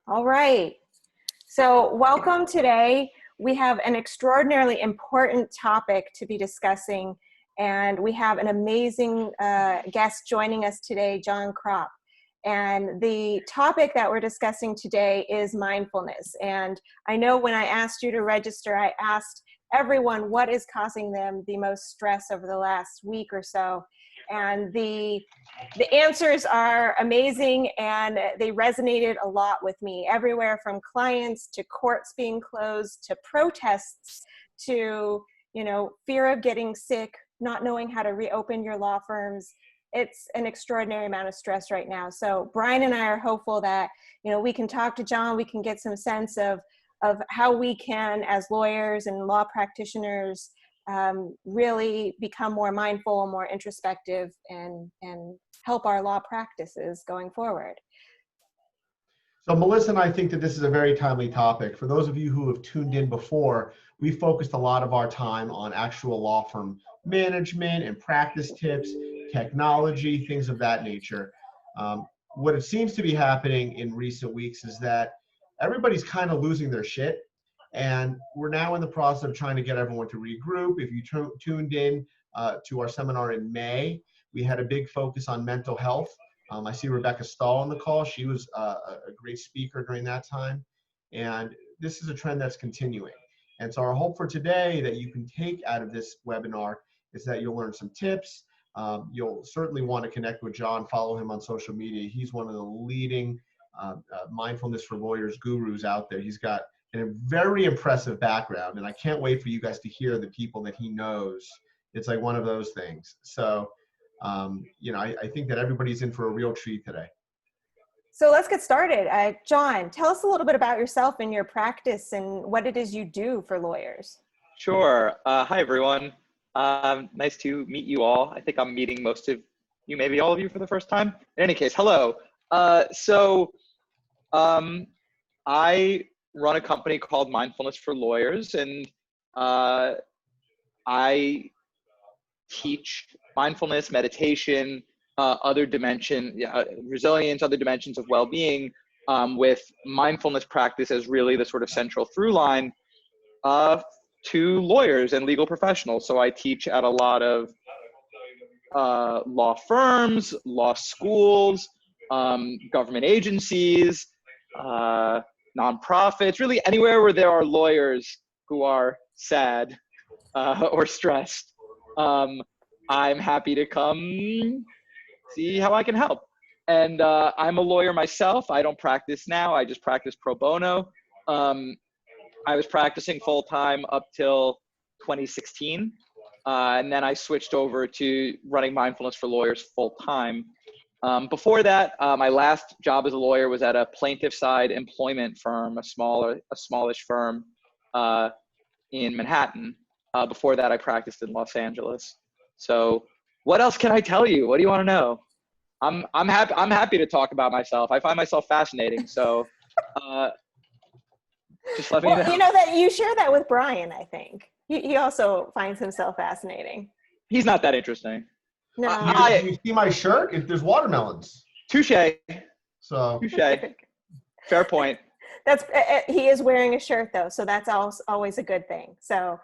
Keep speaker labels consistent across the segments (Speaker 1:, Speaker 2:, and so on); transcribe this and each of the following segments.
Speaker 1: All right. So welcome today. We have an extraordinarily important topic to be discussing, and we have an amazing guest joining us today, Jon Krop. And the topic that we're discussing today is mindfulness. And I know when I asked you to register, I asked everyone what is causing them the most stress over the last week or so. And the answers are amazing, and they resonated a lot with me, everywhere from clients to courts being closed to protests to, fear of getting sick, not knowing how to reopen your law firms. It's an extraordinary amount of stress right now. So Brian and I are hopeful that, we can talk to Jon, we can get some sense of how we can, as lawyers and law practitioners, really become more mindful, more introspective, and help our law practices going forward.
Speaker 2: So Melissa and I think that this is a very timely topic. For those of you who have tuned in before, we focused a lot of our time on actual law firm management and practice tips, technology, things of that nature. What it seems to be happening in recent weeks is that everybody's kind of losing their shit. And we're now in the process of trying to get everyone to regroup. If you tuned in to our seminar in May, we had a big focus on mental health. I see Rebecca Stahl on the call. She was a great speaker during that time. And this is a trend that's continuing. And so our hope for today that you can take out of this webinar is that you'll learn some tips. You'll certainly want to connect with Jon, follow him on social media. He's one of the leading mindfulness for lawyers gurus out there. He's got a very impressive background, and I can't wait for you guys to hear the people that he knows. It's like one of those things. So, I think that everybody's in for a real treat today.
Speaker 1: So let's get started. Jon, tell us a little bit about yourself and your practice and what it is you do for lawyers.
Speaker 3: Sure. Hi, everyone. Nice to meet you all. I think I'm meeting most of you, maybe all of you for the first time. In any case, hello. I run a company called Mindfulness for Lawyers, and I teach mindfulness, meditation, resilience, other dimensions of well-being, with mindfulness practice as really the sort of central through line to lawyers and legal professionals. So I teach at a lot of law firms, law schools, government agencies, nonprofits, really anywhere where there are lawyers who are sad or stressed. I'm happy to come see how I can help. And I'm a lawyer myself. I don't practice now. I just practice pro bono. I was practicing full-time up till 2016. And then I switched over to running Mindfulness for Lawyers full-time. Before that, my last job as a lawyer was at a plaintiff side employment firm, a smallish firm in Manhattan. Before that, I practiced in Los Angeles. So what else can I tell you? What do you want to know? I'm happy to talk about myself. I find myself fascinating. So just let me know.
Speaker 1: You know that you share that with Brian, I think. He also finds himself fascinating.
Speaker 3: He's not that interesting.
Speaker 1: No.
Speaker 2: You see my shirt? There's watermelons.
Speaker 3: Touche.
Speaker 2: So.
Speaker 3: Touche. Fair point.
Speaker 1: He is wearing a shirt though, so that's always a good thing. So,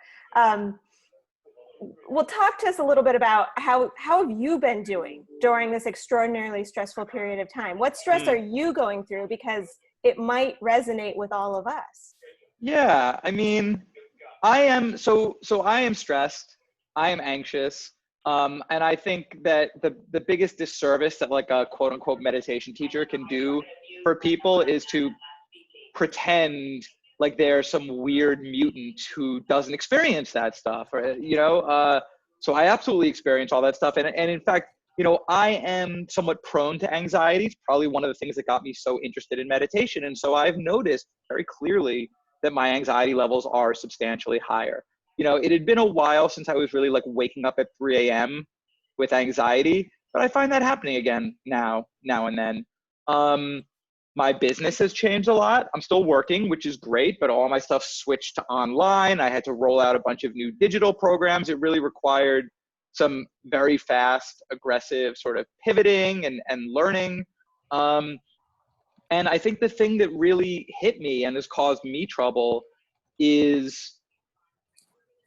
Speaker 1: well, talk to us a little bit about how have you been doing during this extraordinarily stressful period of time? What stress are you going through? Because it might resonate with all of us.
Speaker 3: Yeah, I mean, I am stressed. I am anxious. And I think that the biggest disservice that like a quote unquote meditation teacher can do for people is to pretend like they're some weird mutant who doesn't experience that stuff, or, so I absolutely experience all that stuff. And in fact, I am somewhat prone to anxiety. It's probably one of the things that got me so interested in meditation. And so I've noticed very clearly that my anxiety levels are substantially higher. It had been a while since I was really like waking up at 3 a.m. with anxiety, but I find that happening again now and then. My business has changed a lot. I'm still working, which is great, but all my stuff switched to online. I had to roll out a bunch of new digital programs. It really required some very fast, aggressive sort of pivoting and learning. And I think the thing that really hit me and has caused me trouble is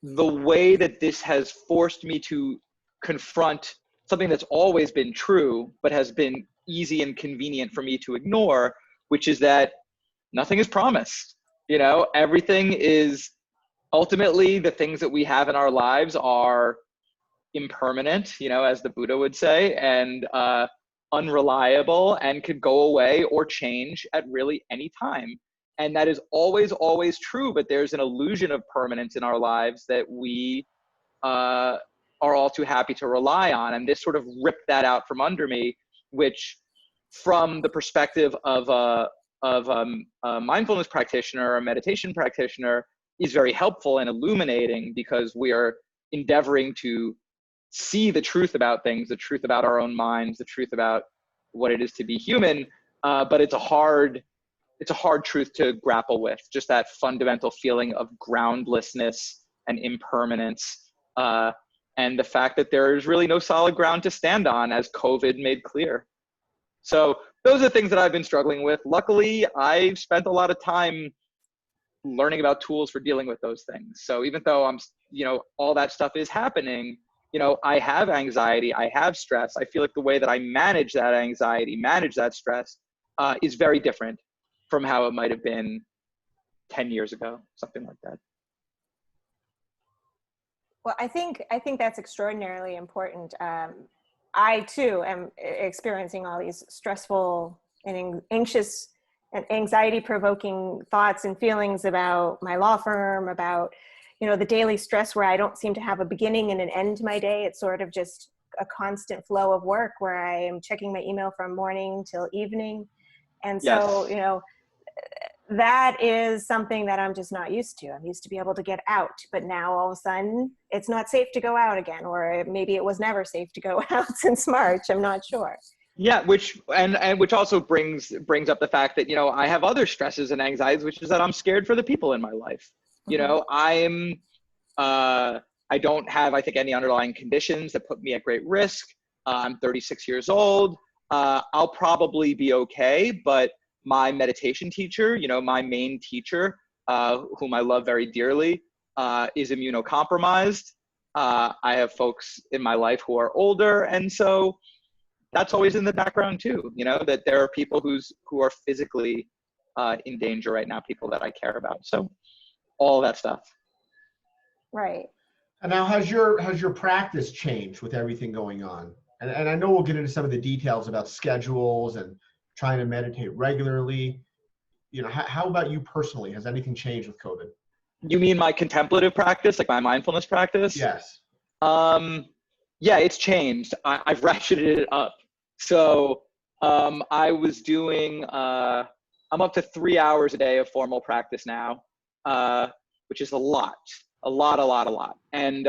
Speaker 3: the way that this has forced me to confront something that's always been true, but has been easy and convenient for me to ignore, which is that nothing is promised. You know, everything is ultimately, the things that we have in our lives are impermanent, you know, as the Buddha would say, and unreliable, and could go away or change at really any time. And that is always, always true, but there's an illusion of permanence in our lives that we are all too happy to rely on. And this sort of ripped that out from under me, which from the perspective of a mindfulness practitioner or a meditation practitioner is very helpful and illuminating, because we are endeavoring to see the truth about things, the truth about our own minds, the truth about what it is to be human. But it's a hard truth to grapple with, just that fundamental feeling of groundlessness and impermanence, and the fact that there is really no solid ground to stand on, as COVID made clear. So those are the things that I've been struggling with. Luckily, I've spent a lot of time learning about tools for dealing with those things. So even though I'm, you know, all that stuff is happening, you know, I have anxiety, I have stress. I feel like the way that I manage that anxiety, manage that stress, is very different from how it might have been 10 years ago, something like that.
Speaker 1: Well, I think that's extraordinarily important. I too am experiencing all these stressful and anxious and anxiety-provoking thoughts and feelings about my law firm, about, you know, the daily stress where I don't seem to have a beginning and an end to my day. It's sort of just a constant flow of work where I am checking my email from morning till evening. And so,
Speaker 3: Yes.
Speaker 1: you know, that is something that I'm just not used to. I'm used to be able to get out, but now all of a sudden it's not safe to go out again, or maybe it was never safe to go out since March. I'm not sure.
Speaker 3: Yeah, which also brings up the fact that, you know, I have other stresses and anxieties, which is that I'm scared for the people in my life. You know, I don't have, I think, any underlying conditions that put me at great risk. I'm 36 years old. I'll probably be okay, but my meditation teacher, you know, my main teacher, whom I love very dearly, is immunocompromised. I have folks in my life who are older, and so that's always in the background too, you know, that there are people who are physically in danger right now, people that I care about. So all that stuff.
Speaker 1: Right.
Speaker 2: And now has your practice changed with everything going on? And I know we'll get into some of the details about schedules and trying to meditate regularly. You know, how about you personally? Has anything changed with COVID?
Speaker 3: You mean my contemplative practice, like my mindfulness practice?
Speaker 2: Yes.
Speaker 3: Yeah, it's changed. I've ratcheted it up. So I was doing, I'm up to 3 hours a day of formal practice now, which is a lot. And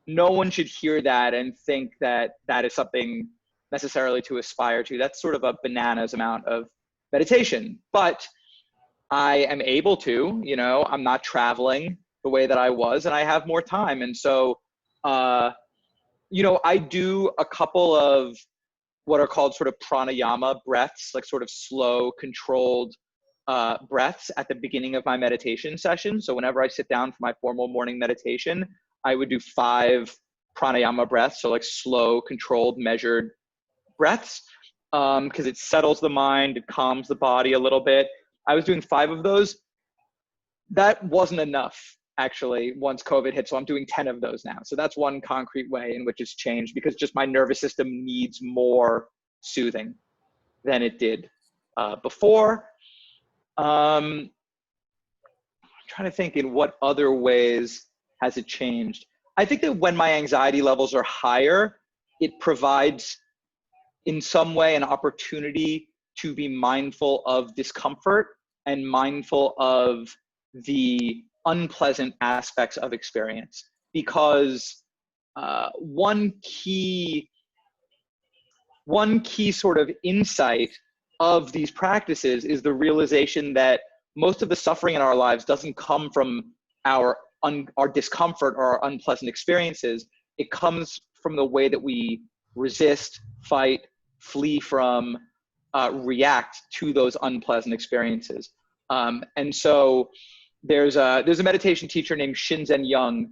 Speaker 3: no one should hear that and think that that is something necessarily to aspire to. That's sort of a bananas amount of meditation. But I am able to, you know, I'm not traveling the way that I was, and I have more time. And so, you know, I do a couple of what are called sort of pranayama breaths, like sort of slow, controlled breaths at the beginning of my meditation session. So whenever I sit down for my formal morning meditation, I would do 5 pranayama breaths. So like slow, controlled, measured breaths, because it settles the mind, it calms the body a little bit. I was doing 5 of those. That wasn't enough, actually, once COVID hit. So I'm doing 10 of those now. So that's one concrete way in which it's changed, because just my nervous system needs more soothing than it did before. I'm trying to think in what other ways has it changed. I think that when my anxiety levels are higher, it provides in some way an opportunity to be mindful of discomfort and mindful of the unpleasant aspects of experience. Because one key sort of insight of these practices is the realization that most of the suffering in our lives doesn't come from our discomfort or our unpleasant experiences. It comes from the way that we resist, fight, flee from react to those unpleasant experiences. And so there's a meditation teacher named Shinzen Young,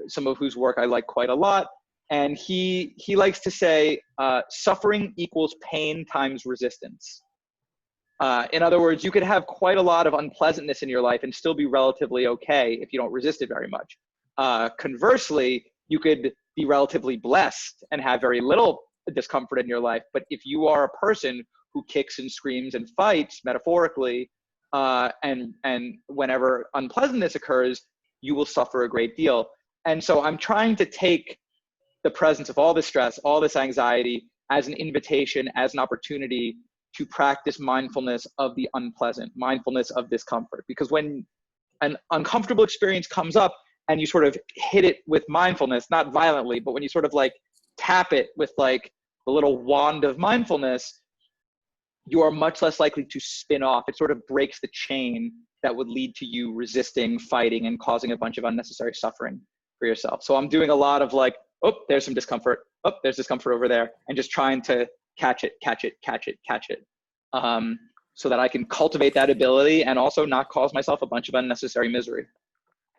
Speaker 3: some of whose work I like quite a lot. And he likes to say, suffering equals pain times resistance. In other words, you could have quite a lot of unpleasantness in your life and still be relatively okay if you don't resist it very much. Conversely, you could be relatively blessed and have very little discomfort in your life. But if you are a person who kicks and screams and fights, metaphorically, and whenever unpleasantness occurs, you will suffer a great deal. And so I'm trying to take the presence of all this stress, all this anxiety as an invitation, as an opportunity to practice mindfulness of the unpleasant, mindfulness of discomfort. Because when an uncomfortable experience comes up and you sort of hit it with mindfulness, not violently, but when you sort of like tap it with like the little wand of mindfulness, you are much less likely to spin off. It sort of breaks the chain that would lead to you resisting, fighting, and causing a bunch of unnecessary suffering for yourself. So I'm doing a lot of like, oh, there's some discomfort. Oh, there's discomfort over there. And just trying to catch it, so that I can cultivate that ability and also not cause myself a bunch of unnecessary misery.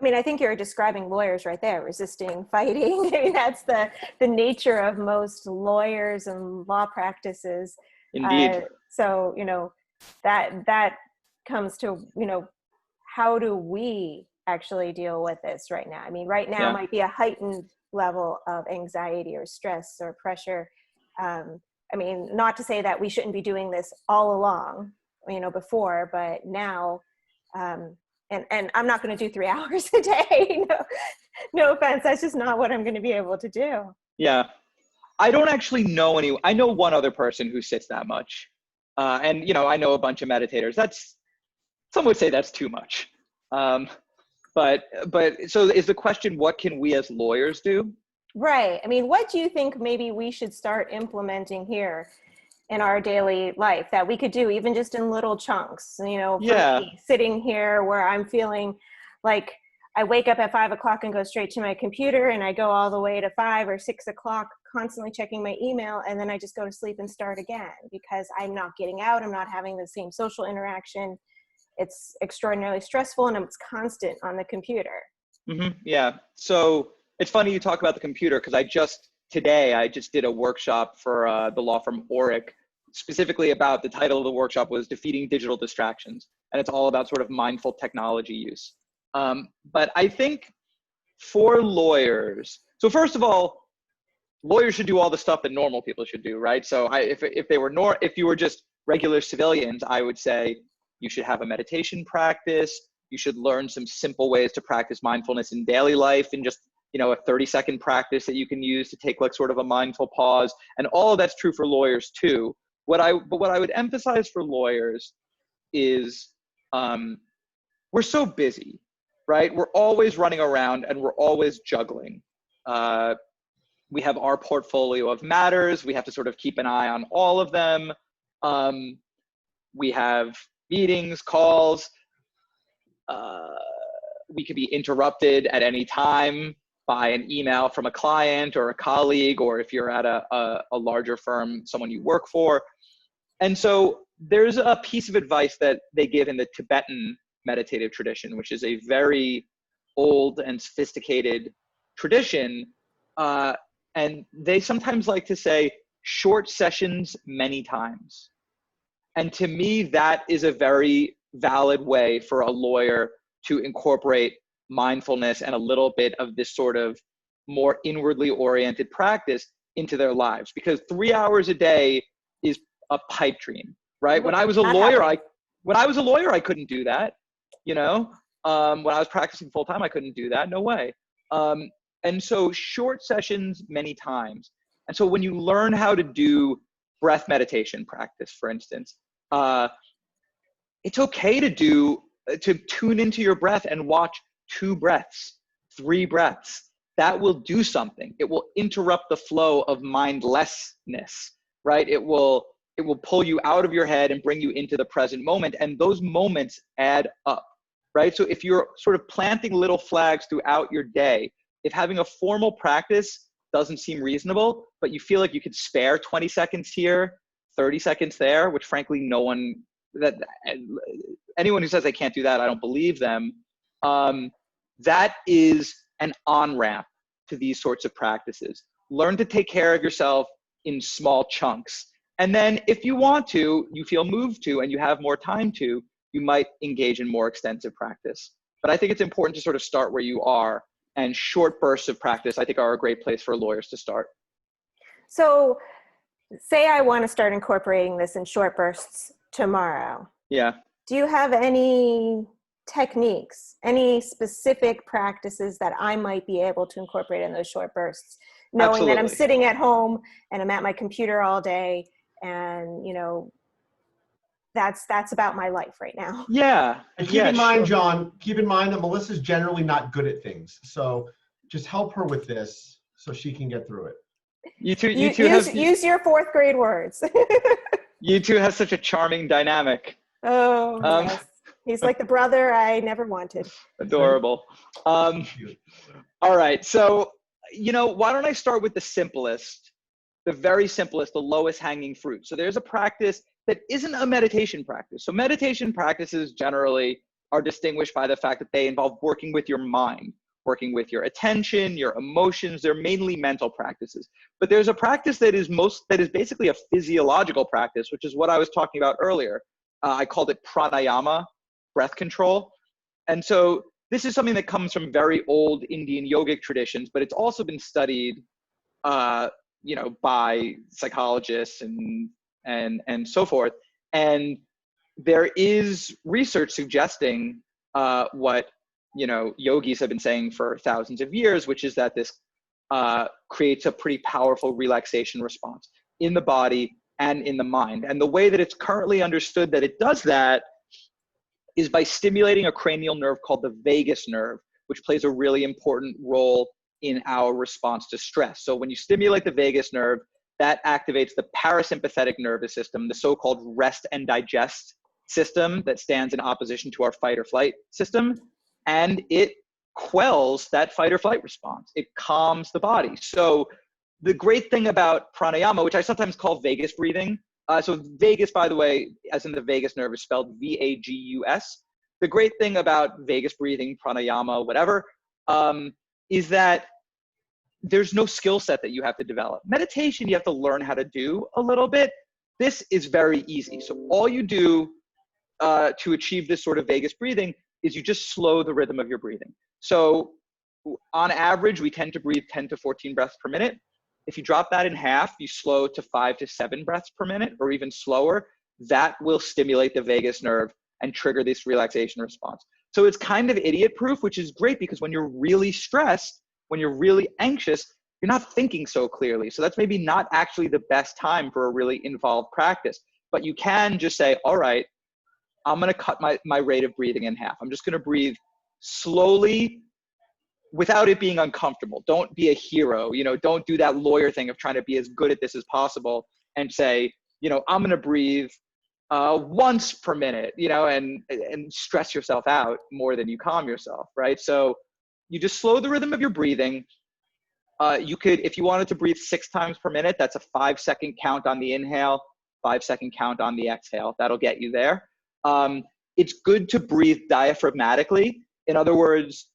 Speaker 1: I mean, I think you're describing lawyers right there, resisting, fighting. I mean, that's the nature of most lawyers and law practices.
Speaker 3: Indeed.
Speaker 1: So, you know, that comes to, you know, how do we actually deal with this right now? I mean, right now might be a heightened level of anxiety or stress or pressure. I mean, not to say that we shouldn't be doing this all along, you know, before, but now, and I'm not going to do 3 hours a day. No offense. That's just not what I'm going to be able to do.
Speaker 3: Yeah. I don't actually know I know one other person who sits that much. And, you know, I know a bunch of meditators. Some would say that's too much. But so is the question, what can we as lawyers do?
Speaker 1: Right. I mean, what do you think maybe we should start implementing here in our daily life that we could do even just in little chunks, you know, for me, sitting here where I'm feeling like I wake up at 5 o'clock and go straight to my computer, and I go all the way to 5 or 6 o'clock, constantly checking my email. And then I just go to sleep and start again because I'm not getting out. I'm not having the same social interaction. It's extraordinarily stressful, and it's constant on the computer.
Speaker 3: Mm-hmm. Yeah. So it's funny you talk about the computer, because today I just did a workshop for the law firm Oric, specifically about, the title of the workshop was Defeating Digital Distractions. And it's all about sort of mindful technology use. But I think for lawyers, so first of all, lawyers should do all the stuff that normal people should do, right? So if you were just regular civilians, I would say you should have a meditation practice. You should learn some simple ways to practice mindfulness in daily life, and just, you know, a 30-second practice that you can use to take like sort of a mindful pause. And all of that's true for lawyers too. But what I would emphasize for lawyers is we're so busy, right? We're always running around and we're always juggling. We have our portfolio of matters. We have to sort of keep an eye on all of them. We have meetings, calls. We could be interrupted at any time by an email from a client or a colleague, or if you're at a larger firm, someone you work for. And so there's a piece of advice that they give in the Tibetan meditative tradition, which is a very old and sophisticated tradition. And they sometimes like to say, short sessions many times. And to me, that is a very valid way for a lawyer to incorporate mindfulness and a little bit of this sort of more inwardly oriented practice into their lives. Because 3 hours a day is a pipe dream, right? When I was a lawyer, I couldn't do that. You know, when I was practicing full time, I couldn't do that. No way. And so short sessions many times. And so when you learn how to do breath meditation practice, for instance, it's okay to tune into your breath and watch 2 breaths, 3 breaths. That will do something. It will interrupt the flow of mindlessness, right? It will pull you out of your head and bring you into the present moment. And those moments add up, right? So if you're sort of planting little flags throughout your day, if having a formal practice doesn't seem reasonable, but you feel like you could spare 20 seconds here, 30 seconds there, which frankly, anyone who says they can't do that, I don't believe them. That is an on-ramp to these sorts of practices. Learn to take care of yourself in small chunks. And then if you want to, you feel moved to, and you have more time to, you might engage in more extensive practice. But I think it's important to sort of start where you are, and short bursts of practice, I think, are a great place for lawyers to start.
Speaker 1: So say I want to start incorporating this in short bursts tomorrow.
Speaker 3: Yeah.
Speaker 1: Do you have any techniques, any specific practices that I might be able to incorporate in those short bursts, knowing that I'm sitting at home and I'm at my computer all day, and that's about my life right now?
Speaker 3: Yeah.
Speaker 2: And keep in mind, Jon, keep in mind that Melissa's generally not good at things. So just help her with this so she can get through it.
Speaker 3: You two
Speaker 1: use your fourth grade words.
Speaker 3: You two have such a charming dynamic.
Speaker 1: Oh, yes. He's like the brother I never wanted.
Speaker 3: Adorable. All right. So, why don't I start with the simplest, the very simplest, the lowest hanging fruit. So there's a practice that isn't a meditation practice. So meditation practices generally are distinguished by the fact that they involve working with your mind, working with your attention, your emotions. They're mainly mental practices. But there's a practice that is basically a physiological practice, which is what I was talking about earlier. I called it pranayama, breath control. And so this is something that comes from very old Indian yogic traditions, but it's also been studied, by psychologists and so forth. And there is research suggesting what yogis have been saying for thousands of years, which is that this creates a pretty powerful relaxation response in the body and in the mind. And the way that it's currently understood that it does that is by stimulating a cranial nerve called the vagus nerve, which plays a really important role in our response to stress. So when you stimulate the vagus nerve, that activates the parasympathetic nervous system, the so-called rest and digest system that stands in opposition to our fight or flight system. And it quells that fight or flight response. It calms the body. So the great thing about pranayama, which I sometimes call Vegas breathing, so vagus, by the way, as in the vagus nerve, is spelled V-A-G-U-S. The great thing about Vegas breathing, pranayama, whatever, is that there's no skill set that you have to develop. Meditation, you have to learn how to do a little bit. This is very easy. So all you do to achieve this sort of Vegas breathing is you just slow the rhythm of your breathing. So on average, we tend to breathe 10 to 14 breaths per minute. If you drop that in half, you slow to 5 to 7 breaths per minute, or even slower. That will stimulate the vagus nerve and trigger this relaxation response. So it's kind of idiot proof, which is great because when you're really stressed, when you're really anxious, you're not thinking so clearly. So that's maybe not actually the best time for a really involved practice. But you can just say, all right, I'm going to cut my rate of breathing in half. I'm just going to breathe slowly without it being uncomfortable. Don't be a hero. Don't do that lawyer thing of trying to be as good at this as possible and say, I'm going to breathe once per minute, and stress yourself out more than you calm yourself, right? So you just slow the rhythm of your breathing. You could, if you wanted to breathe 6 times per minute, that's a 5-second count on the inhale, 5-second count on the exhale. That'll get you there. It's good to breathe diaphragmatically. In other words,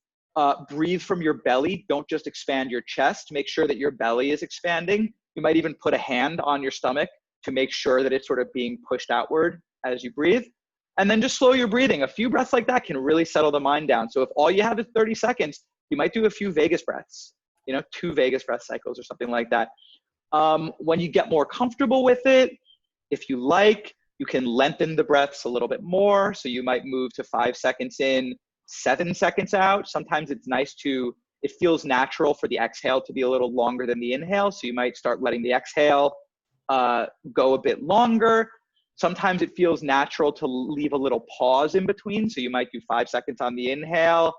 Speaker 3: breathe from your belly. Don't just expand your chest. Make sure that your belly is expanding. You might even put a hand on your stomach to make sure that it's sort of being pushed outward as you breathe. And then just slow your breathing. A few breaths like that can really settle the mind down. So if all you have is 30 seconds, you might do a few Vegas breaths, 2 Vegas breath cycles or something like that. When you get more comfortable with it, if you like, you can lengthen the breaths a little bit more. So you might move to 5 seconds in, 7 seconds out. Sometimes it's nice it feels natural for the exhale to be a little longer than the inhale. So you might start letting the exhale go a bit longer. Sometimes it feels natural to leave a little pause in between. So you might do 5 seconds on the inhale,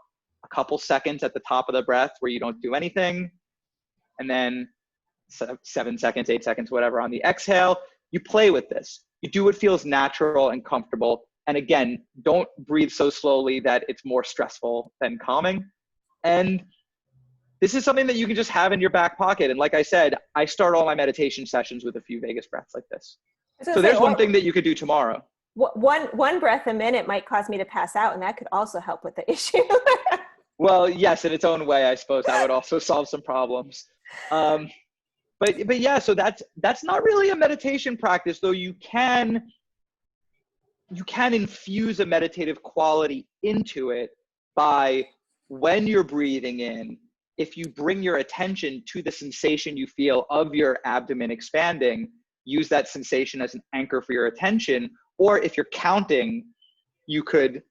Speaker 3: a couple seconds at the top of the breath where you don't do anything, and then 7 seconds, 8 seconds, whatever on the exhale. You play with this. You do what feels natural and comfortable. And again, don't breathe so slowly that it's more stressful than calming. And this is something that you can just have in your back pocket. And like I said, I start all my meditation sessions with a few Vegas breaths like this. So there's one thing that you could do tomorrow.
Speaker 1: One breath a minute might cause me to pass out, and that could also help with the issue.
Speaker 3: Well, yes, in its own way, I suppose that would also solve some problems. But yeah, so that's not really a meditation practice, though you can infuse a meditative quality into it by, when you're breathing in, if you bring your attention to the sensation you feel of your abdomen expanding, use that sensation as an anchor for your attention. Or if you're counting, you could,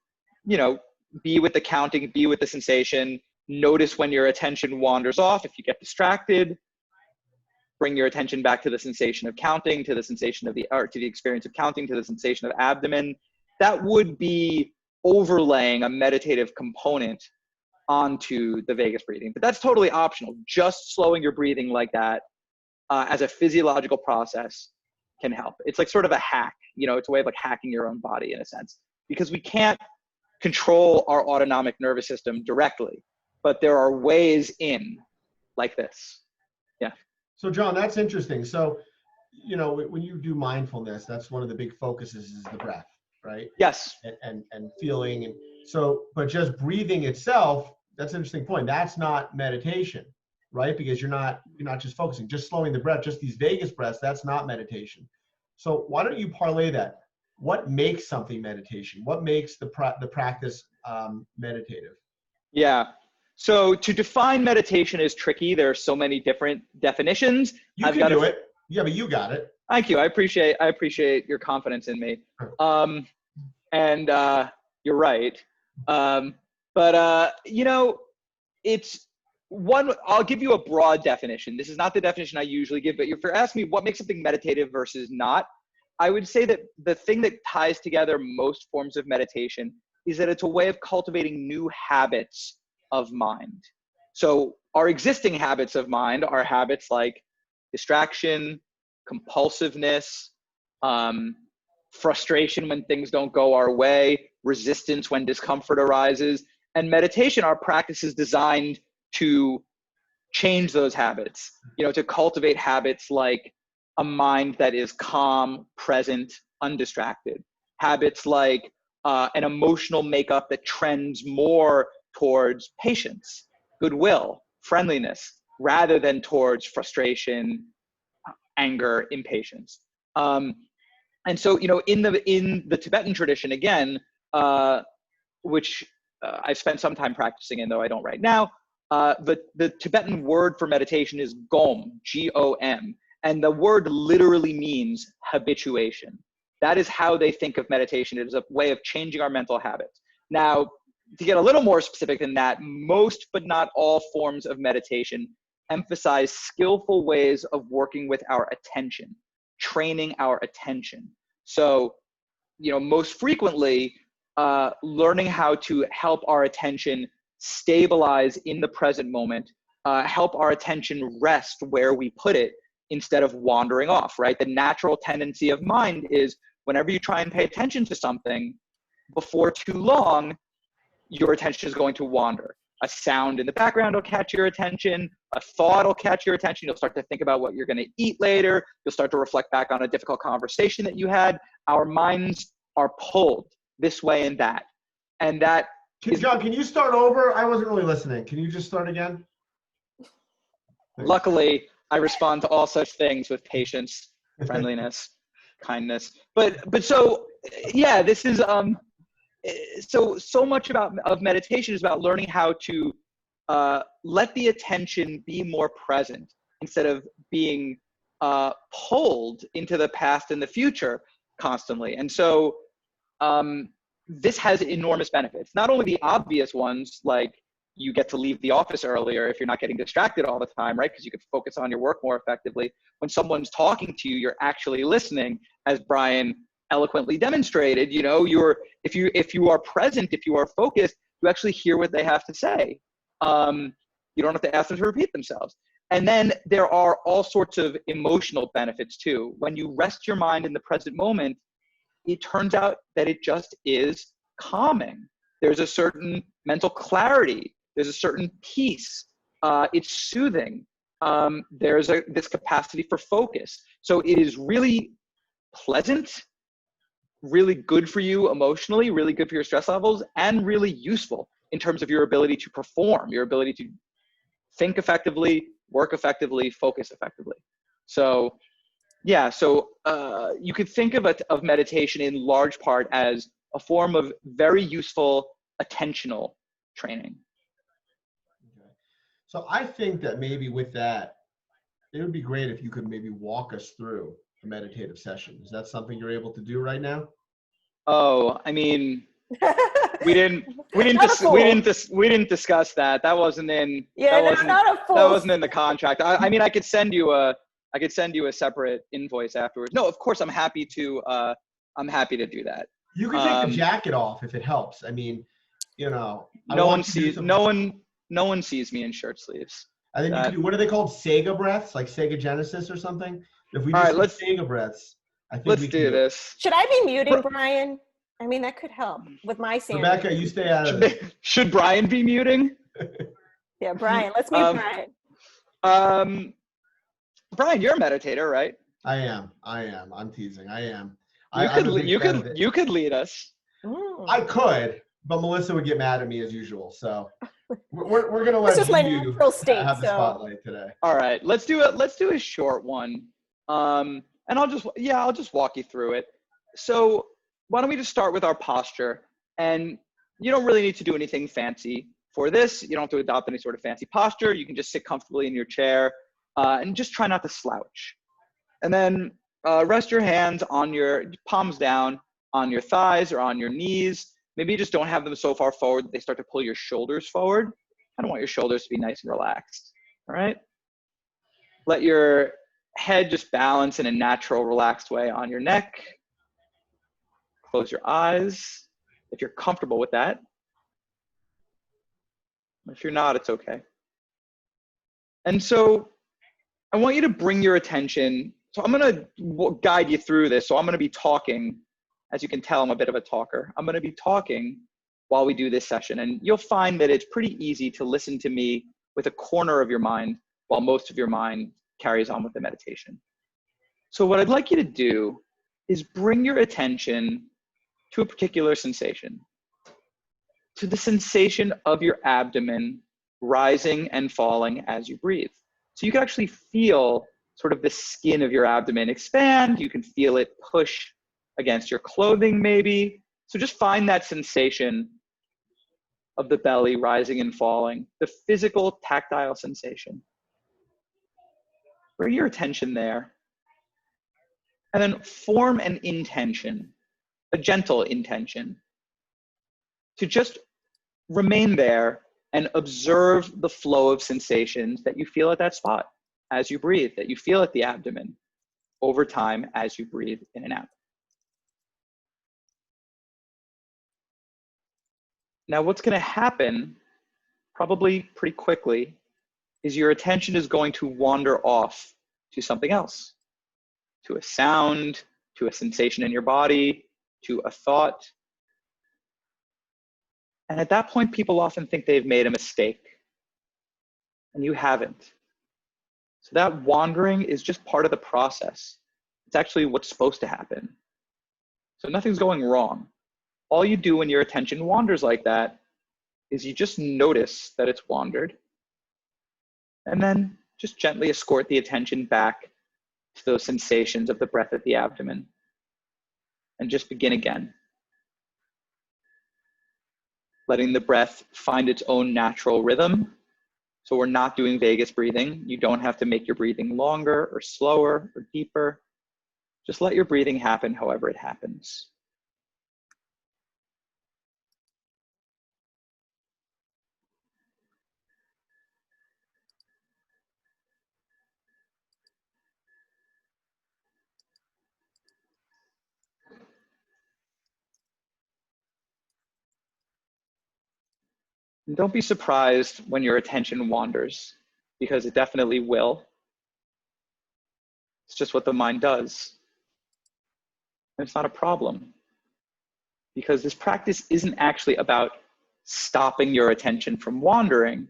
Speaker 3: be with the counting, be with the sensation, notice when your attention wanders off. If you get distracted, bring your attention back to the sensation of counting, to the sensation of to the experience of counting, to the sensation of abdomen. That would be overlaying a meditative component onto the vagus breathing, but that's totally optional. Just slowing your breathing like that as a physiological process can help. It's like sort of a hack, it's a way of like hacking your own body in a sense, because we can't control our autonomic nervous system directly, but there are ways in like this. Yeah.
Speaker 2: So Jon, that's interesting. So, when you do mindfulness, that's one of the big focuses is the breath, right?
Speaker 3: Yes.
Speaker 2: And feeling. And so, but just breathing itself, that's an interesting point. That's not meditation, right? Because you're not just focusing, just slowing the breath, just these vagus breaths, that's not meditation. So why don't you parlay that? What makes something meditation? What makes the practice meditative?
Speaker 3: Yeah. So to define meditation is tricky. There are so many different definitions.
Speaker 2: You can do it. Yeah, but you got it.
Speaker 3: Thank you. I appreciate your confidence in me. And you're right. It's one, I'll give you a broad definition. This is not the definition I usually give, but if you're asking me what makes something meditative versus not, I would say that the thing that ties together most forms of meditation is that it's a way of cultivating new habits of mind. So our existing habits of mind are habits like distraction, compulsiveness, frustration when things don't go our way, resistance when discomfort arises. And meditation, our practice is designed to change those habits, to cultivate habits like a mind that is calm, present, undistracted. Habits like an emotional makeup that trends more towards patience, goodwill, friendliness, rather than towards frustration, anger, impatience. And so, in the Tibetan tradition, again, which I spent some time practicing in, though I don't right now, the Tibetan word for meditation is gom, G-O-M, and the word literally means habituation. That is how they think of meditation. It is a way of changing our mental habits. Now, to get a little more specific than that, most but not all forms of meditation emphasize skillful ways of working with our attention, training our attention. So, most frequently, learning how to help our attention stabilize in the present moment, help our attention rest where we put it instead of wandering off, right? The natural tendency of mind is whenever you try and pay attention to something, before too long, your attention is going to wander. A sound in the background will catch your attention. A thought will catch your attention. You'll start to think about what you're going to eat later. You'll start to reflect back on a difficult conversation that you had. Our minds are pulled this way and that. And that
Speaker 2: Jon, can you start over? I wasn't really listening. Can you just start again?
Speaker 3: Luckily, I respond to all such things with patience, friendliness, kindness. But so, yeah, this is so much of meditation is about learning how to let the attention be more present instead of being pulled into the past and the future constantly. And so this has enormous benefits. Not only the obvious ones, like you get to leave the office earlier if you're not getting distracted all the time, right? Because you could focus on your work more effectively. When someone's talking to you, you're actually listening, as Brian eloquently demonstrated. If you are present, if you are focused, you actually hear what they have to say. You don't have to ask them to repeat themselves. And then there are all sorts of emotional benefits too. When you rest your mind in the present moment, it turns out that it just is calming. There's a certain mental clarity. There's a certain peace. It's soothing. There's this capacity for focus. So it is really pleasant, really good for you emotionally, really good for your stress levels, and really useful in terms of your ability to perform, your ability to think effectively, work effectively, focus effectively. So yeah, so you could think of meditation in large part as a form of very useful attentional training.
Speaker 2: Okay. So I think that maybe with that, it would be great if you could maybe walk us through a meditative session. Is that something you're able to do right now?
Speaker 3: Oh, I mean, we didn't discuss that. That wasn't in.
Speaker 1: Yeah,
Speaker 3: that wasn't,
Speaker 1: not a fool.
Speaker 3: That wasn't in the contract. I mean, I could send you a separate invoice afterwards. No, of course, I'm happy to do that.
Speaker 2: You can take the jacket off if it helps. I mean,
Speaker 3: no one sees me in shirt sleeves.
Speaker 2: I think you can do, what are they called? Sega breaths, like Sega Genesis or something? If we do Sega breaths, I think
Speaker 3: let's
Speaker 2: we can
Speaker 3: do this.
Speaker 1: Should I be muting Brian? I mean, that could help with my sanity.
Speaker 2: Rebecca, you stay out of it.
Speaker 3: Should Brian be muting?
Speaker 1: Yeah, Brian. Let's mute Brian.
Speaker 3: Brian, you're a meditator, right?
Speaker 2: I am. I'm teasing. I am.
Speaker 3: You could lead us.
Speaker 2: I could, but Melissa would get mad at me as usual. So we're gonna let you have the spotlight today.
Speaker 3: All right, let's do a short one. And I'll just walk you through it. So why don't we just start with our posture? And you don't really need to do anything fancy for this. You don't have to adopt any sort of fancy posture. You can just sit comfortably in your chair and just try not to slouch. And then rest your hands on your palms down on your thighs or on your knees. Maybe you just don't have them so far forward that they start to pull your shoulders forward. I don't want your shoulders to be nice and relaxed. All right? Let your head just balance in a natural, relaxed way on your neck. Close your eyes if you're comfortable with that. If you're not, it's okay. And so I want you to bring your attention. So I'm going to guide you through this. So I'm going to be talking. As you can tell, I'm a bit of a talker. I'm going to be talking while we do this session. And you'll find that it's pretty easy to listen to me with a corner of your mind while most of your mind carries on with the meditation. So what I'd like you to do is bring your attention to a particular sensation, to the sensation of your abdomen rising and falling as you breathe. So you can actually feel sort of the skin of your abdomen expand. You can feel it push against your clothing maybe. So just find that sensation of the belly rising and falling, the physical tactile sensation. Bring your attention there. And then form an intention, a gentle intention, to just remain there and observe the flow of sensations that you feel at that spot as you breathe, that you feel at the abdomen over time as you breathe in and out. Now, what's going to happen, probably pretty quickly, is your attention is going to wander off to something else, to a sound, to a sensation in your body, to a thought. And at that point, people often think they've made a mistake, and you haven't. So that wandering is just part of the process. It's actually what's supposed to happen. So nothing's going wrong. All you do when your attention wanders like that is you just notice that it's wandered, and then just gently escort the attention back to those sensations of the breath at the abdomen, and just begin again. Letting the breath find its own natural rhythm. So we're not doing vagus breathing. You don't have to make your breathing longer or slower or deeper. Just let your breathing happen however it happens. And don't be surprised when your attention wanders, because it definitely will. It's just what the mind does. And it's not a problem, because this practice isn't actually about stopping your attention from wandering,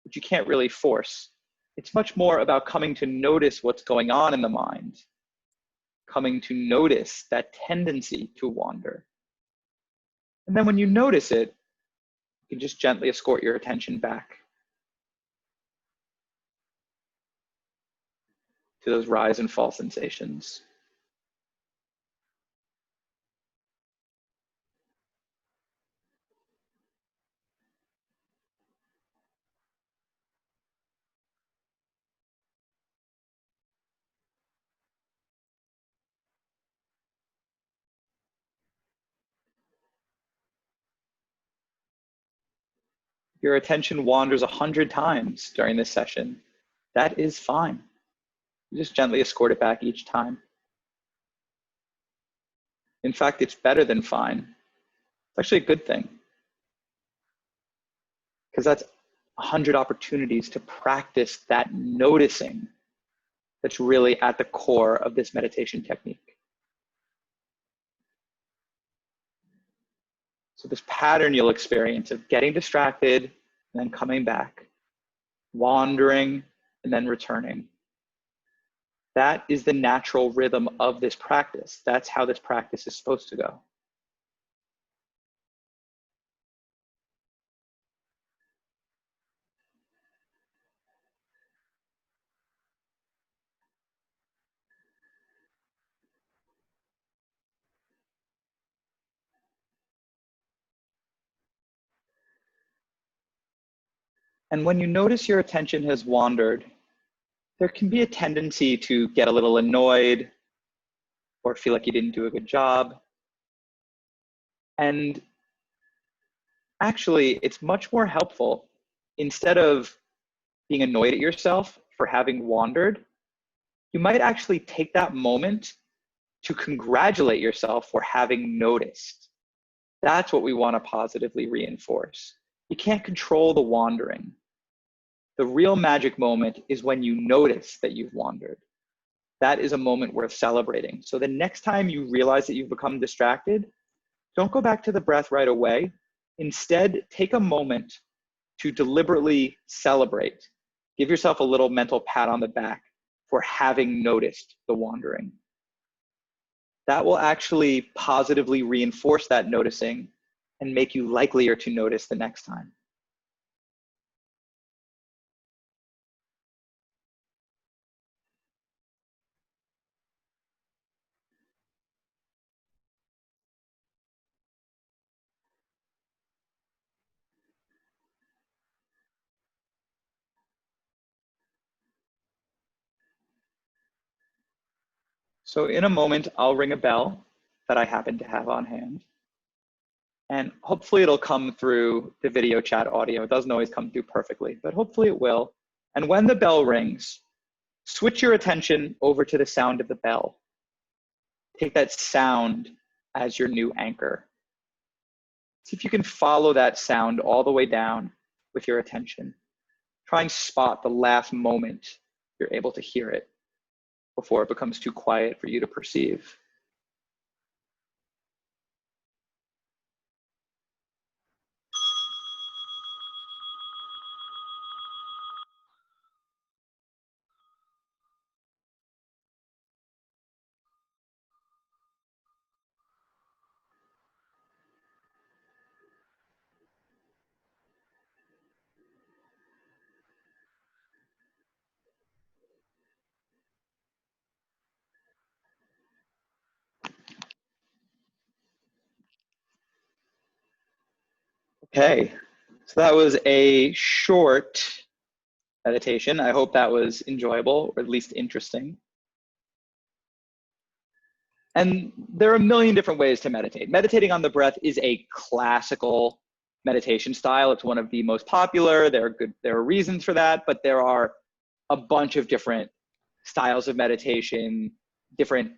Speaker 3: which you can't really force. It's much more about coming to notice what's going on in the mind coming to notice that tendency to wander. And then when you notice it, you can just gently escort your attention back to those rise and fall sensations. Your attention wanders 100 times during this session. That is fine. You just gently escort it back each time. In fact, it's better than fine. It's actually a good thing, because that's 100 opportunities to practice that noticing that's really at the core of this meditation technique. So this pattern you'll experience of getting distracted and then coming back, wandering and then returning. That is the natural rhythm of this practice. That's how this practice is supposed to go. And when you notice your attention has wandered, there can be a tendency to get a little annoyed or feel like you didn't do a good job. And actually, it's much more helpful, instead of being annoyed at yourself for having wandered, you might actually take that moment to congratulate yourself for having noticed. That's what we want to positively reinforce. You can't control the wandering. The real magic moment is when you notice that you've wandered. That is a moment worth celebrating. So the next time you realize that you've become distracted, don't go back to the breath right away. Instead, take a moment to deliberately celebrate. Give yourself a little mental pat on the back for having noticed the wandering. That will actually positively reinforce that noticing and make you likelier to notice the next time. So in a moment, I'll ring a bell that I happen to have on hand. And hopefully it'll come through the video chat audio. It doesn't always come through perfectly, but hopefully it will. And when the bell rings, switch your attention over to the sound of the bell. Take that sound as your new anchor. See if you can follow that sound all the way down with your attention. Try and spot the last moment you're able to hear it before it becomes too quiet for you to perceive. Okay, so that was a short meditation. I hope that was enjoyable, or at least interesting. And there are a million different ways to meditate. Meditating on the breath is a classical meditation style. It's one of the most popular. There are reasons for that, but there are a bunch of different styles of meditation, different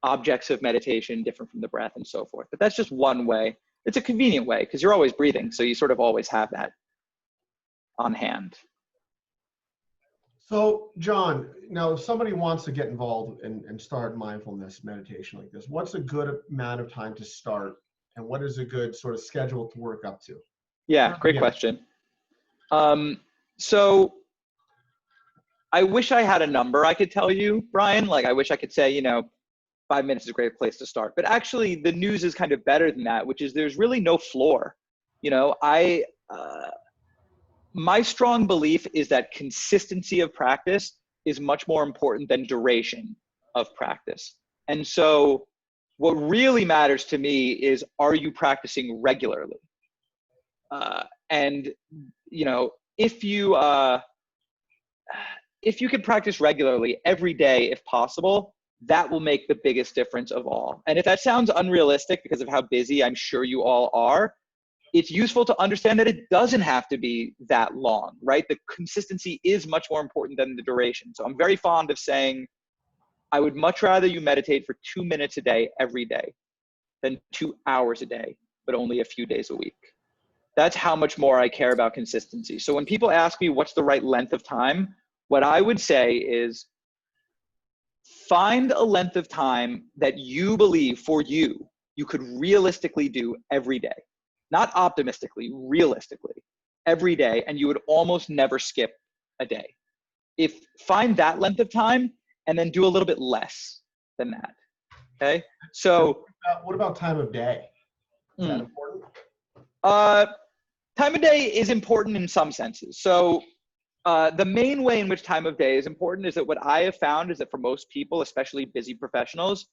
Speaker 3: objects of meditation, different from the breath and so forth. But that's just one way. It's a convenient way because you're always breathing, so you sort of always have that on hand.
Speaker 2: So, Jon, now if somebody wants to get involved and start mindfulness meditation like this, what's a good amount of time to start, and what is a good sort of schedule to work up to?
Speaker 3: Yeah, great question. So I wish I had a number I could tell you, Brian. Like, I wish I could say, 5 minutes is a great place to start. But actually, the news is kind of better than that, which is there's really no floor. You know, my strong belief is that consistency of practice is much more important than duration of practice. And so what really matters to me is, are you practicing regularly? And, you know, if you can practice regularly every day, if possible, that will make the biggest difference of all. And if that sounds unrealistic because of how busy I'm sure you all are, it's useful to understand that it doesn't have to be that long, right? The consistency is much more important than the duration. So I'm very fond of saying, I would much rather you meditate for 2 minutes a day every day than 2 hours a day, but only a few days a week. That's how much more I care about consistency. So when people ask me what's the right length of time, what I would say is find a length of time that you believe for you could realistically do every day. Not optimistically, realistically, every day, and you would almost never skip a day. Find that length of time and then do a little bit less than that, okay? So
Speaker 2: what about time of day? Is that important?
Speaker 3: Time of day is important in some senses. So the main way in which time of day is important is that what I have found is that for most people, especially busy professionals,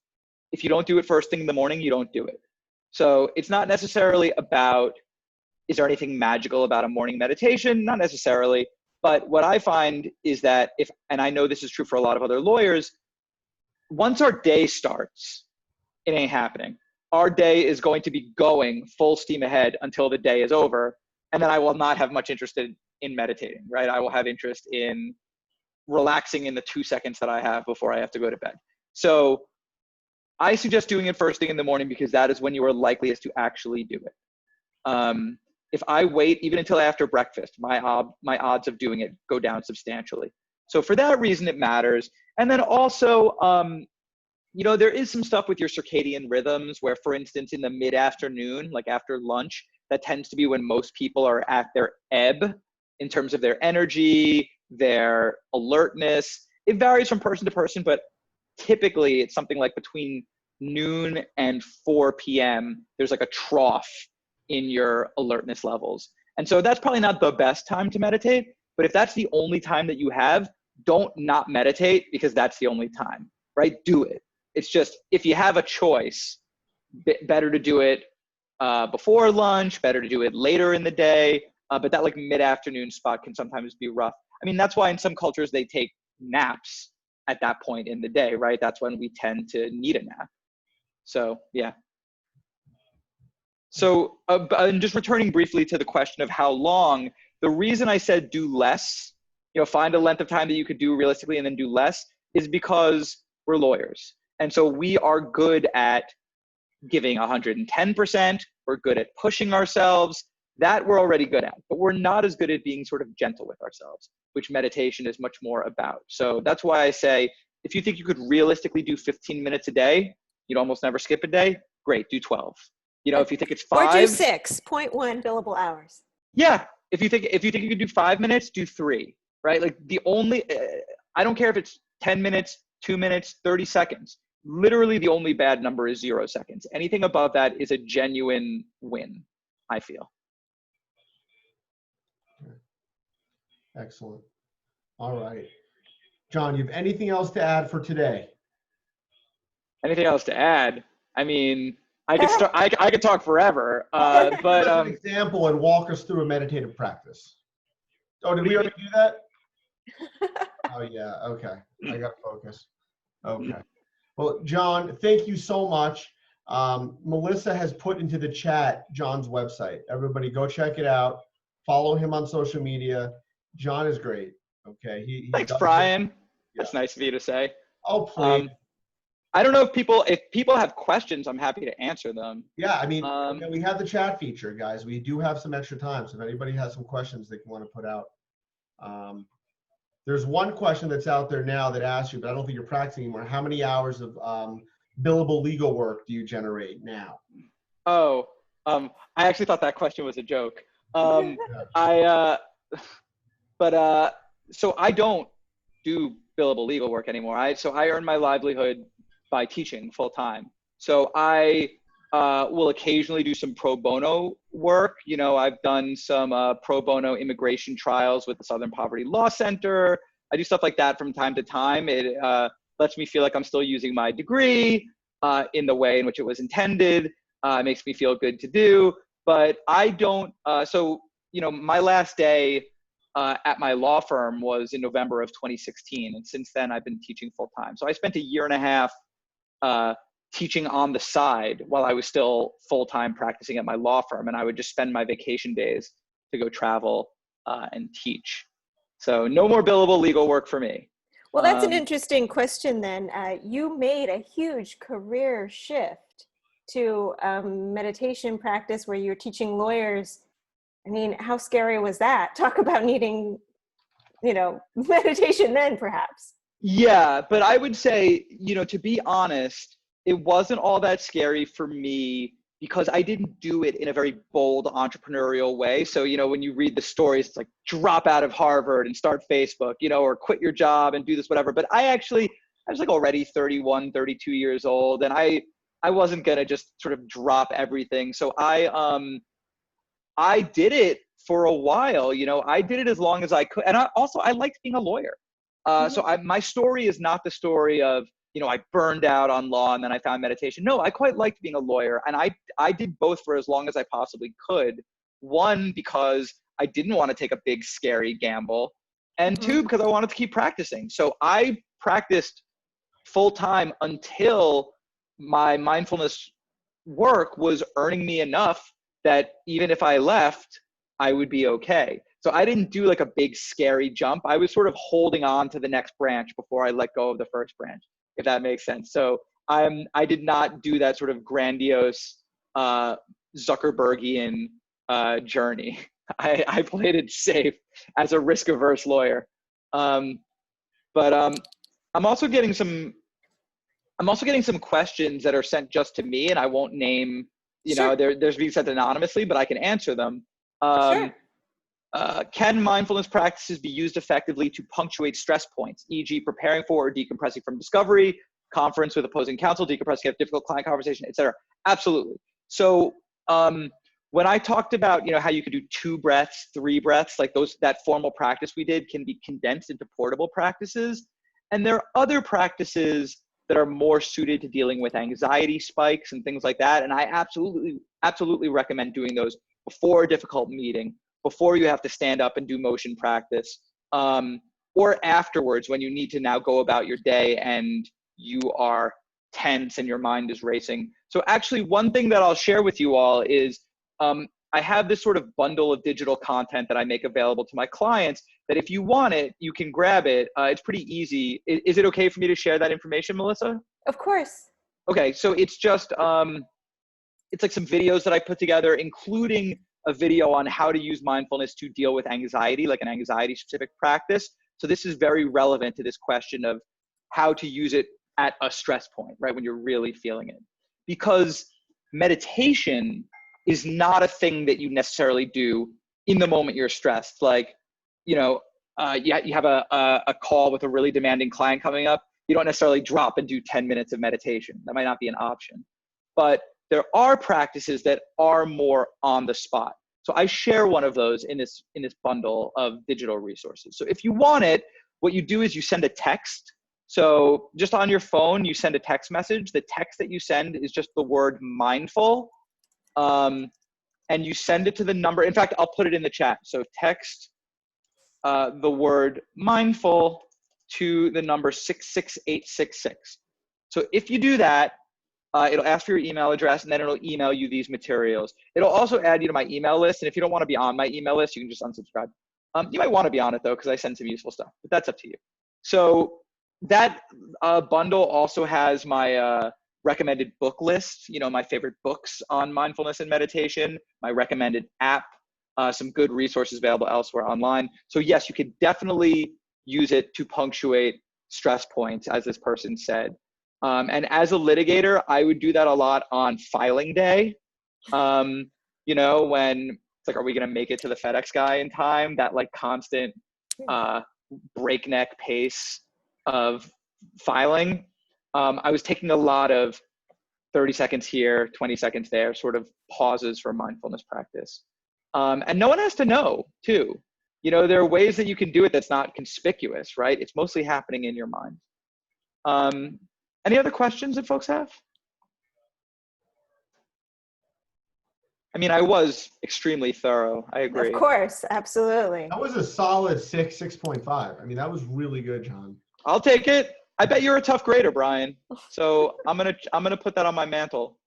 Speaker 3: if you don't do it first thing in the morning, you don't do it. So it's not necessarily about, is there anything magical about a morning meditation? Not necessarily. But what I find is that and I know this is true for a lot of other lawyers, once our day starts, it ain't happening. Our day is going to be going full steam ahead until the day is over. And then I will not have much interest in meditating, right? I will have interest in relaxing in the 2 seconds that I have before I have to go to bed. So I suggest doing it first thing in the morning because that is when you are likeliest to actually do it. If I wait even until after breakfast, my odds of doing it go down substantially. So for that reason, it matters. And then also, you know, there is some stuff with your circadian rhythms where, for instance, in the mid-afternoon, like after lunch, that tends to be when most people are at their ebb in terms of their energy, their alertness. It varies from person to person, but typically it's something like between noon and 4 p.m. There's like a trough in your alertness levels. And so that's probably not the best time to meditate, but if that's the only time that you have, don't not meditate because that's the only time, right? Do it. It's just, if you have a choice, better to do it before lunch, better to do it later in the day, but that like mid-afternoon spot can sometimes be rough. I mean, that's why in some cultures they take naps at that point in the day, right? That's when we tend to need a nap. So, yeah. So, and just returning briefly to the question of how long, the reason I said do less, you know, find a length of time that you could do realistically and then do less, is because we're lawyers. And so we are good at giving 110%. We're good at pushing ourselves. That we're already good at, but we're not as good at being sort of gentle with ourselves, which meditation is much more about. So that's why I say, if you think you could realistically do 15 minutes a day, you'd almost never skip a day, great, do 12. You know, if you think it's 5.
Speaker 1: Or do 6.1 billable hours.
Speaker 3: Yeah, if you think you could do 5 minutes, do 3, right? Like the only, I don't care if it's 10 minutes, 2 minutes, 30 seconds. Literally the only bad number is 0 seconds. Anything above that is a genuine win, I feel.
Speaker 2: Excellent. All right. Jon, you have anything else to add for today?
Speaker 3: Anything else to add? I mean, I could start. I could talk forever. But
Speaker 2: Give us an example and walk us through a meditative practice. Oh, did we already do that? Oh yeah. Okay. I got to focus. Okay. Well, Jon, thank you so much. Melissa has put into the chat Jon's website. Everybody, go check it out. Follow him on social media. Jon is great. Okay.
Speaker 3: Thanks, Brian. That's nice of you to say.
Speaker 2: Oh, please.
Speaker 3: I don't know if people have questions, I'm happy to answer them.
Speaker 2: Yeah, I mean, we have the chat feature, guys. We do have some extra time. So if anybody has some questions they want to put out. There's one question that's out there now that asks you, but I don't think you're practicing anymore. How many hours of billable legal work do you generate now?
Speaker 3: Oh, I actually thought that question was a joke. So I don't do billable legal work anymore. So I earn my livelihood by teaching full time. So I will occasionally do some pro bono work. You know, I've done some pro bono immigration trials with the Southern Poverty Law Center. I do stuff like that from time to time. It lets me feel like I'm still using my degree in the way in which it was intended. It makes me feel good to do. But I don't, so, you know, my last day at my law firm was in November of 2016. And since then, I've been teaching full time. So I spent a year and a half teaching on the side while I was still full-time practicing at my law firm. And I would just spend my vacation days to go travel and teach. So no more billable legal work for me.
Speaker 1: Well, that's an interesting question then. You made a huge career shift to meditation practice where you're teaching lawyers. I mean, how scary was that? Talk about needing, you know, meditation then perhaps.
Speaker 3: Yeah, but I would say, you know, to be honest, it wasn't all that scary for me because I didn't do it in a very bold entrepreneurial way. So, you know, when you read the stories, it's like drop out of Harvard and start Facebook, you know, or quit your job and do this, whatever. But I was like already 31, 32 years old, and I wasn't going to just sort of drop everything. So I did it for a while, you know, I did it as long as I could. And I liked being a lawyer. So my story is not the story of, you know, I burned out on law and then I found meditation. No, I quite liked being a lawyer. And I did both for as long as I possibly could. One, because I didn't want to take a big, scary gamble. And two, because I wanted to keep practicing. So I practiced full time until my mindfulness work was earning me enough that even if I left, I would be okay. So I didn't do like a big, scary jump. I was sort of holding on to the next branch before I let go of the first branch, if that makes sense. So I did not do that sort of grandiose Zuckerbergian journey. I played it safe as a risk-averse lawyer. But I'm also getting some questions that are sent just to me, and I won't name, you know, there's being sent anonymously, but I can answer them. Can mindfulness practices be used effectively to punctuate stress points, e.g. preparing for or decompressing from discovery, conference with opposing counsel, decompressing after difficult client conversation, etc.? Absolutely. So when I talked about, you know, how you could do 2 breaths, 3 breaths, like that formal practice we did can be condensed into portable practices. And there are other practices that are more suited to dealing with anxiety spikes and things like that. And I absolutely recommend doing those before a difficult meeting, before you have to stand up and do motion practice, or afterwards when you need to now go about your day and you are tense and your mind is racing. So actually, one thing that I'll share with you all is I have this sort of bundle of digital content that I make available to my clients that if you want it, you can grab it. It's pretty easy. Is it okay for me to share that information, Melissa?
Speaker 1: Of course.
Speaker 3: Okay, so it's just, it's like some videos that I put together, including a video on how to use mindfulness to deal with anxiety, like an anxiety specific practice. So this is very relevant to this question of how to use it at a stress point, right? When you're really feeling it. Because meditation is not a thing that you necessarily do in the moment you're stressed. Like, you know, you have a call with a really demanding client coming up. You don't necessarily drop and do 10 minutes of meditation. That might not be an option. But there are practices that are more on the spot. So I share one of those in this bundle of digital resources. So if you want it, what you do is you send a text. So just on your phone, you send a text message. The text that you send is just the word mindful. And you send it to the number. In fact, I'll put it in the chat. So text the word mindful to the number 66866. So if you do that, it'll ask for your email address, and then it'll email you these materials. It'll also add you to my email list. And if you don't want to be on my email list, you can just unsubscribe. You might want to be on it though, because I send some useful stuff, but that's up to you. So that bundle also has my recommended book list, you know, my favorite books on mindfulness and meditation, my recommended app, some good resources available elsewhere online. So yes, you could definitely use it to punctuate stress points, as this person said. And as a litigator, I would do that a lot on filing day. You know, when it's like, are we going to make it to the FedEx guy in time? That like constant breakneck pace of filing. I was taking a lot of 30 seconds here, 20 seconds there, sort of pauses for mindfulness practice. And no one has to know, too. You know, there are ways that you can do it that's not conspicuous, right? It's mostly happening in your mind. Any other questions that folks have? I mean, I was extremely thorough. I agree.
Speaker 1: Of course, absolutely.
Speaker 2: That was a solid 6.5. I mean, that was really good, Jon.
Speaker 3: I'll take it. I bet you're a tough grader, Brian. So I'm gonna put that on my mantle.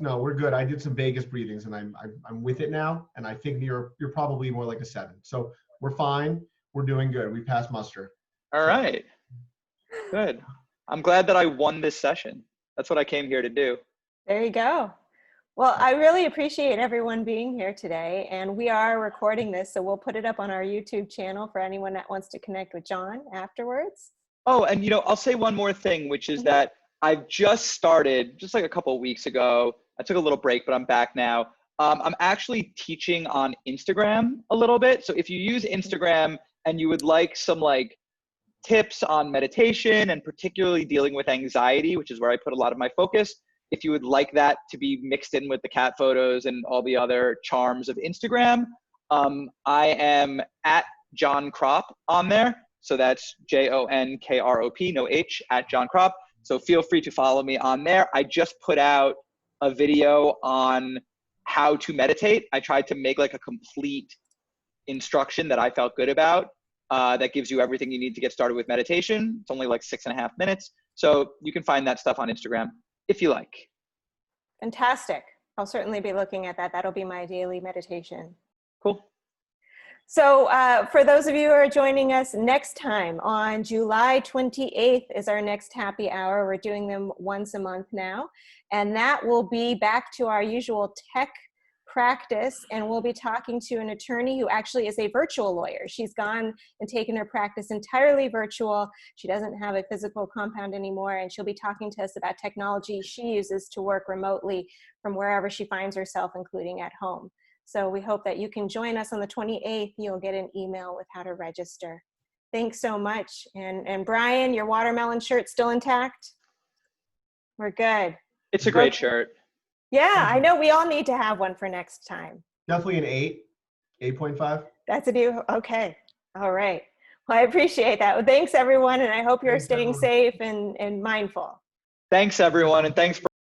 Speaker 2: No, we're good. I did some Vegas breathings, and I'm with it now, and I think you're probably more like a 7. So we're fine. We're doing good. We passed muster.
Speaker 3: All right. Good. I'm glad that I won this session. That's what I came here to do.
Speaker 1: There you go. Well, I really appreciate everyone being here today, and we are recording this, so we'll put it up on our YouTube channel for anyone that wants to connect with Jon afterwards.
Speaker 3: Oh, and you know, I'll say one more thing, which is that I've just started, just like a couple of weeks ago. I took a little break, but I'm back now. I'm actually teaching on Instagram a little bit. So if you use Instagram and you would like some like tips on meditation and particularly dealing with anxiety, which is where I put a lot of my focus, if you would like that to be mixed in with the cat photos and all the other charms of Instagram, I am at Jon Krop on there. So that's JONKROP, no H, at Jon Krop. So feel free to follow me on there. I just put out a video on how to meditate. I tried to make like a complete instruction that I felt good about that gives you everything you need to get started with meditation. It's only like 6.5 minutes. So you can find that stuff on Instagram if you like.
Speaker 1: Fantastic. I'll certainly be looking at that. That'll be my daily meditation.
Speaker 3: Cool.
Speaker 1: So for those of you who are joining us next time, on July 28th is our next happy hour. We're doing them once a month now. And that will be back to our usual tech practice. And we'll be talking to an attorney who actually is a virtual lawyer. She's gone and taken her practice entirely virtual. She doesn't have a physical compound anymore. And she'll be talking to us about technology she uses to work remotely from wherever she finds herself, including at home. So we hope that you can join us on the 28th. You'll get an email with how to register. Thanks so much. And Brian, your watermelon shirt still intact? We're good.
Speaker 3: It's a great shirt.
Speaker 1: Yeah, I know we all need to have one for next time.
Speaker 2: Definitely an 8.5.
Speaker 1: That's a new, okay. All right. Well, I appreciate that. Well, thanks everyone. And I hope you're staying safe and mindful.
Speaker 3: Thanks everyone. And thanks for